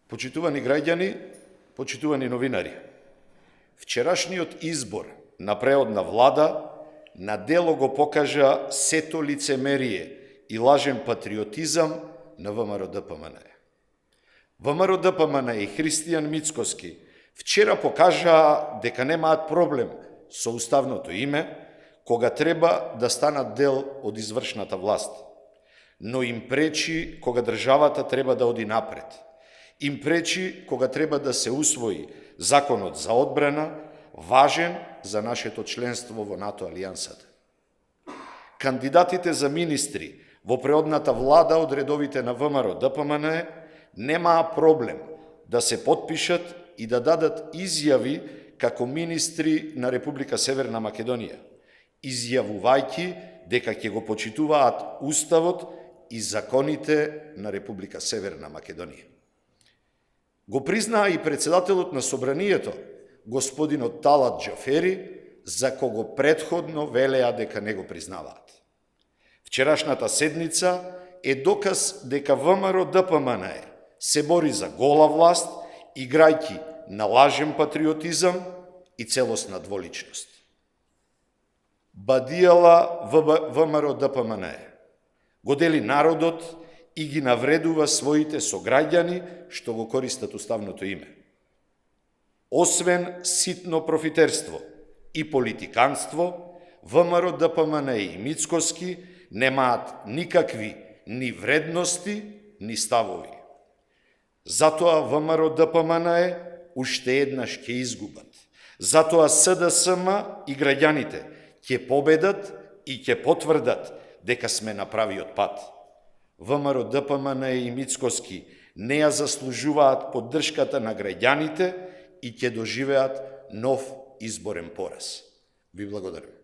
Почитувани граѓани, почитувани новинари, вчерашниот избор на преодна влада на дело го покажа сето лицемерие и лажен патриотизам на ВМРО-ДПМНЕ. ВМРО-ДПМНЕ и Христијан Мицкоски вчера покажаа дека немаат проблем со уставното име, кога треба да станат дел од извршната власт, но им пречи кога државата треба да оди напред. Им пречи кога треба да се усвои законот за одбрана, важен за нашето членство во НАТО алијансата. Кандидатите за министри во преодната влада од редовите на ВМРО-ДПМНЕ немаа проблем да се потпишат и да дадат изјави како министри на Република Северна Македонија, изјавувајќи дека ќе го почитуваат уставот и законите на Република Северна Македонија. Го признаа и председателот на Собранието, господинот Талат Џафери, за кого предходно велеа дека не го признаваат. Вчерашната седница е доказ дека ВМРО-ДПМНЕ се бори за гола власт, играјќи на лажен патриотизам и целосна дволичност. Бадијала ВМРО-ДПМНЕ го дели народот и ги навредува своите сограѓани што го користат уставното име. Освен ситно профитерство и политиканство, ВМРО-ДПМНЕ и Мицкоски немаат никакви ни вредности, ни ставови. Затоа ВМРО-ДПМНЕ уште еднаш ќе изгубат. Затоа СДСМ и граѓаните ќе победат и ќе потврдат дека сме на правиот пат. ВМРО-ДПМНЕ и Мицкоски не ја заслужуваат поддршката на граѓаните и ќе доживеат нов изборен пораз. Ви благодарам.